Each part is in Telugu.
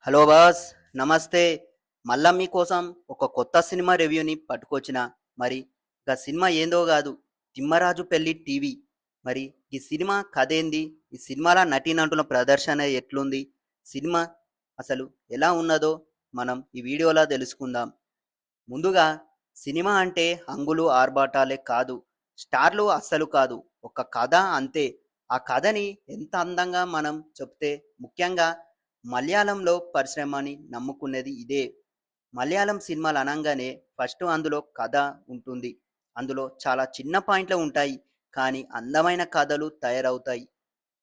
హలో బాస్, నమస్తే. మళ్ళా మీకోసం ఒక కొత్త సినిమా రివ్యూని పట్టుకొచ్చిన. మరి గా సినిమా ఏందో కాదు, తిమ్మరాజు పెళ్లి టీవీ. మరి ఈ సినిమా కథ ఏంది, ఈ సినిమాలో నటీనటుల ప్రదర్శన ఎట్లుంది, సినిమా అసలు ఎలా ఉన్నదో మనం ఈ వీడియోలో తెలుసుకుందాం. ముందుగా సినిమా అంటే హంగులు ఆర్భాటాలే కాదు, స్టార్లు అస్సలు కాదు, ఒక కథ అంతే. ఆ కథని ఎంత అందంగా మనం చెప్తే, ముఖ్యంగా మలయాళంలో పరిశ్రమని నమ్ముకునేది ఇదే. మలయాళం సినిమాలు అనంగానే ఫస్ట్ అందులో కథ ఉంటుంది. అందులో చాలా చిన్న పాయింట్లు ఉంటాయి, కానీ అందమైన కథలు తయారవుతాయి.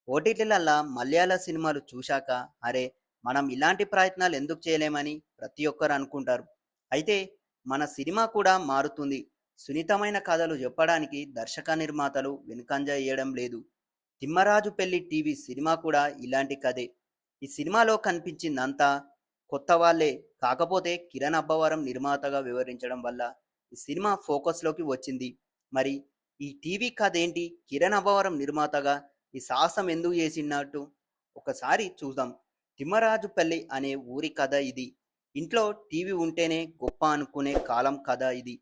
ఓటీటీలల్లా మలయాళ సినిమాలు చూశాక, అరే మనం ఇలాంటి ప్రయత్నాలు ఎందుకు చేయలేమని ప్రతి ఒక్కరు అనుకుంటారు. అయితే మన సినిమా కూడా మారుతుంది. సున్నితమైన కథలు చెప్పడానికి దర్శక నిర్మాతలు వెనుకంజ వేయడం లేదు. తిమ్మరాజు పెళ్లి టీవీ సినిమా కూడా ఇలాంటి కథే. ఈ సినిమాలో కనిపించిందంతా కొత్త వాళ్ళే, కాకపోతే కిరణ్ అబ్బవరం నిర్మాతగా వివరించడం వల్ల ఈ సినిమా ఫోకస్లోకి వచ్చింది. మరి ఈ టీవీ కథ ఏంటి, కిరణ్ అబ్బవరం నిర్మాతగా ఈ సాహసం ఎందుకు చేసినట్టు ఒకసారి చూద్దాం. తిమ్మరాజుపల్లి అనే ఊరి కథ ఇది. ఇంట్లో టీవీ ఉంటేనే గొప్ప అనుకునే కాలం కథ ఇది.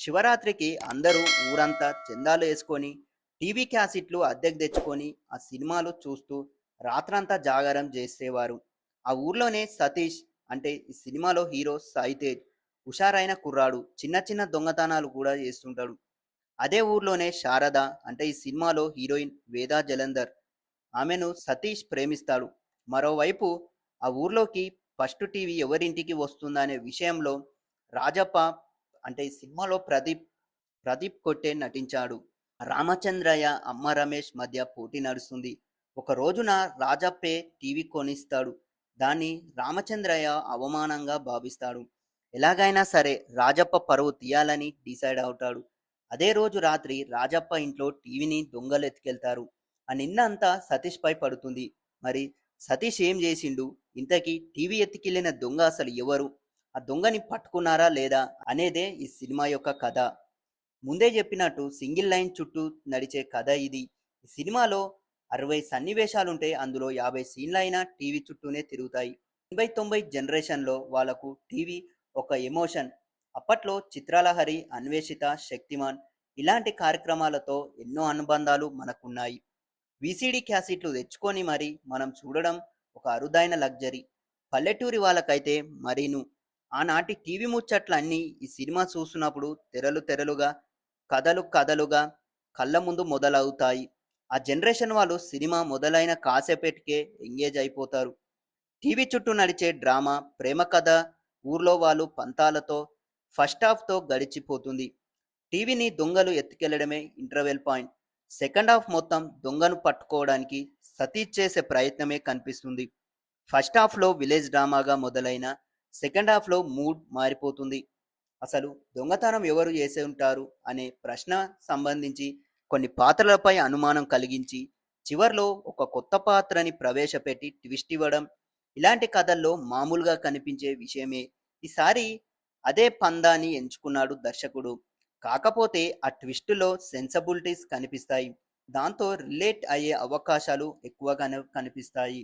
శివరాత్రికి అందరూ ఊరంతా చందాలు వేసుకొని టీవీ క్యాసెట్లు అద్దెకు తెచ్చుకొని ఆ సినిమాలు చూస్తూ రాత్రంతా జాగారం చేసేవారు. ఆ ఊర్లోనే సతీష్, అంటే ఈ సినిమాలో హీరో సాయితేజ్, హుషారైన కుర్రాడు, చిన్న చిన్న దొంగతనాలు కూడా చేస్తుంటాడు. అదే ఊర్లోనే శారద, అంటే ఈ సినిమాలో హీరోయిన్ వేదా జలంధర్, ఆమెను సతీష్ ప్రేమిస్తాడు. మరోవైపు ఆ ఊర్లోకి ఫస్ట్ టీవీ ఎవరింటికి వస్తుందనే విషయంలో రాజప్ప, అంటే ఈ సినిమాలో ప్రదీప్ ప్రదీప్ కొట్టే నటించాడు. రామచంద్రయ్య, అమ్మ రమేష్ మధ్య పోటీ నడుస్తుంది. ఒక రోజున రాజప్పే టీవీ కొనిస్తాడు. దాన్ని రామచంద్రయ్య అవమానంగా భావిస్తాడు. ఎలాగైనా సరే రాజప్ప పరువు తీయాలని డిసైడ్ అవుతాడు. అదే రోజు రాత్రి రాజప్ప ఇంట్లో టీవీని దొంగలు ఎత్తుకెళ్తారు. ఆ నింద అంతా సతీష్ పై పడుతుంది. మరి సతీష్ ఏం చేసిండు, ఇంతకీ టీవీ ఎత్తుకెళ్లిన దొంగ అసలు ఎవరు, ఆ దొంగని పట్టుకున్నారా లేదా అనేదే ఈ సినిమా యొక్క కథ. ముందే చెప్పినట్టు సింగిల్ లైన్ చుట్టూ నడిచే కథ ఇది. ఈ సినిమాలో 60 సన్నివేశాలుంటే అందులో 50 సీన్లు అయినా టీవీ చుట్టూనే తిరుగుతాయి. 80-90 జనరేషన్లో వాళ్ళకు టీవీ ఒక ఎమోషన్. అప్పట్లో చిత్రాలహరి, అన్వేషిత, శక్తిమాన్ ఇలాంటి కార్యక్రమాలతో ఎన్నో అనుబంధాలు మనకున్నాయి. విసిడి క్యాసెట్లు తెచ్చుకొని మరి మనం చూడడం ఒక అరుదైన లగ్జరీ. పల్లెటూరి వాళ్ళకైతే మరీను. ఆనాటి టీవీ ముచ్చట్లన్నీ ఈ సినిమా చూస్తున్నప్పుడు తెరలు తెరలుగా, కథలు కథలుగా కళ్ళ ముందు మొదలవుతాయి. ఆ జనరేషన్ వాళ్ళు సినిమా మొదలైన కాసేపటికే ఎంగేజ్ అయిపోతారు. టీవీ చుట్టూ నడిచే డ్రామా, ప్రేమ కథ, ఊర్లో వాళ్ళు పంతాలతో ఫస్ట్ హాఫ్తో గడిచిపోతుంది. టీవీని దొంగలు ఎత్తుకెళ్లడమే ఇంటర్వెల్ పాయింట్. సెకండ్ హాఫ్ మొత్తం దొంగను పట్టుకోవడానికి సతీష్ చేసే ప్రయత్నమే కనిపిస్తుంది. ఫస్ట్ హాఫ్లో విలేజ్ డ్రామాగా మొదలైన సెకండ్ హాఫ్లో మూడ్ మారిపోతుంది. అసలు దొంగతనం ఎవరు చేసి ఉంటారు అనే ప్రశ్న సంబంధించి కొన్ని పాత్రలపై అనుమానం కలిగించి చివర్లో ఒక కొత్త పాత్రని ప్రవేశపెట్టి ట్విస్ట్ ఇవ్వడం ఇలాంటి కథల్లో మామూలుగా కనిపించే విషయమే. ఈసారి అదే పందాని ఎంచుకున్నాడు దర్శకుడు. కాకపోతే ఆ ట్విస్టులో సెన్సబిలిటీస్ కనిపిస్తాయి. దాంతో రిలేట్ అయ్యే అవకాశాలు ఎక్కువగానే కనిపిస్తాయి.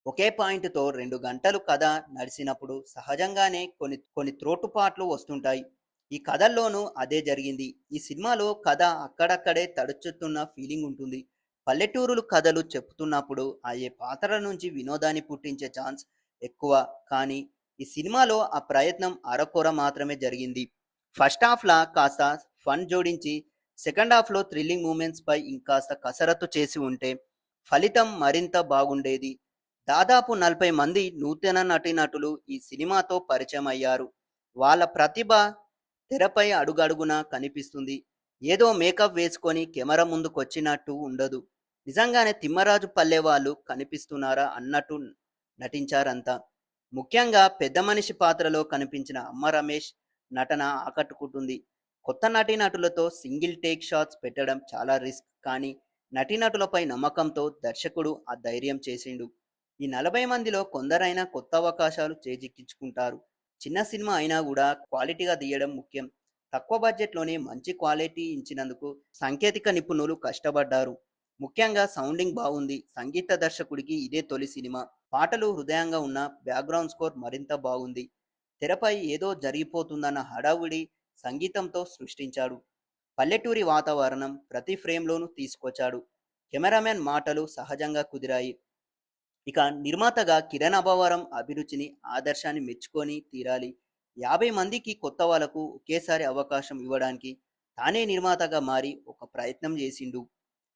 ఒకే పాయింట్తో 2 గంటలు కథ నడిచినప్పుడు సహజంగానే కొన్ని కొన్ని త్రోటుపాట్లు వస్తుంటాయి. ఈ కథల్లోనూ అదే జరిగింది. ఈ సినిమాలో కథ అక్కడక్కడే తడుచుతున్న ఫీలింగ్ ఉంటుంది. పల్లెటూరులు కథలు చెప్తున్నప్పుడు అయ్యే పాత్రల నుంచి వినోదాన్ని పుట్టించే ఛాన్స్ ఎక్కువ. కానీ ఈ సినిమాలో ఆ ప్రయత్నం అరకొర మాత్రమే జరిగింది. ఫస్ట్ హాఫ్లా కాస్త ఫన్ జోడించి సెకండ్ హాఫ్లో థ్రిల్లింగ్ మూమెంట్స్ పై ఇంకాస్త కసరత్తు చేసి ఉంటే ఫలితం మరింత బాగుండేది. దాదాపు 40 మంది నూతన నటీనటులు ఈ సినిమాతో పరిచయం అయ్యారు. వాళ్ళ ప్రతిభ తెరపై అడుగడుగునా కనిపిస్తుంది. ఏదో మేకప్ వేసుకొని కెమెరా ముందుకొచ్చినట్టు ఉండదు. నిజంగానే తిమ్మరాజు పల్లె వాళ్ళు కనిపిస్తున్నారా అన్నట్టు నటించారంతా. ముఖ్యంగా పెద్ద మనిషి పాత్రలో కనిపించిన అమ్మ రమేష్ నటన ఆకట్టుకుంటుంది. కొత్త నటీనటులతో సింగిల్ టేక్ షాట్స్ పెట్టడం చాలా రిస్క్, కానీ నటీనటులపై నమ్మకంతో దర్శకుడు ఆ ధైర్యం చేసిండు. ఈ 40 మందిలో కొందరైనా కొత్త అవకాశాలు చేజిక్కించుకుంటారు. చిన్న సినిమా అయినా కూడా క్వాలిటీగా తీయడం ముఖ్యం. తక్కువ బడ్జెట్లోనే మంచి క్వాలిటీ ఇచ్చినందుకు సాంకేతిక నిపుణులు కష్టపడ్డారు. ముఖ్యంగా సౌండింగ్ బాగుంది. సంగీత దర్శకుడికి ఇదే తొలి సినిమా. పాటలు హృదయంగా ఉన్న బ్యాక్గ్రౌండ్ స్కోర్ మరింత బాగుంది. తెరపై ఏదో జరిగిపోతుందన్న హడావుడి సంగీతంతో సృష్టించాడు. పల్లెటూరి వాతావరణం ప్రతి ఫ్రేమ్లోనూ తీసుకొచ్చాడు. కెమెరామెన్ మాటలు సహజంగా కుదిరాయి. ఇక నిర్మాతగా కిరణ్ అభవరం అభిరుచిని ఆదర్శాన్ని మెచ్చుకొని తీరాలి. 50 మందికి కొత్త వాళ్ళకు ఒకేసారి అవకాశం ఇవ్వడానికి తానే నిర్మాతగా మారి ఒక ప్రయత్నం చేసిండు.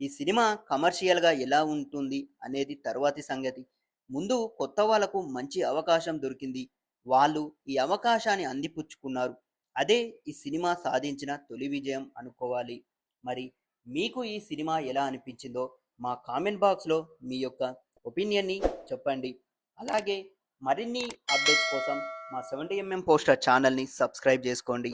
ఈ సినిమా కమర్షియల్గా ఎలా ఉంటుంది అనేది తర్వాతి సంగతి. ముందు కొత్త వాళ్ళకు మంచి అవకాశం దొరికింది. వాళ్ళు ఈ అవకాశాన్ని అందిపుచ్చుకున్నారు. అదే ఈ సినిమా సాధించిన తొలి విజయం అనుకోవాలి. మరి మీకు ఈ సినిమా ఎలా అనిపించిందో మా కామెంట్ బాక్స్లో మీ యొక్క ఒపీనియన్ని చెప్పండి. అలాగే మరిన్ని అప్డేట్స్ కోసం మా 70mm పోస్టర్ ఛానల్ని సబ్స్క్రైబ్ చేసుకోండి.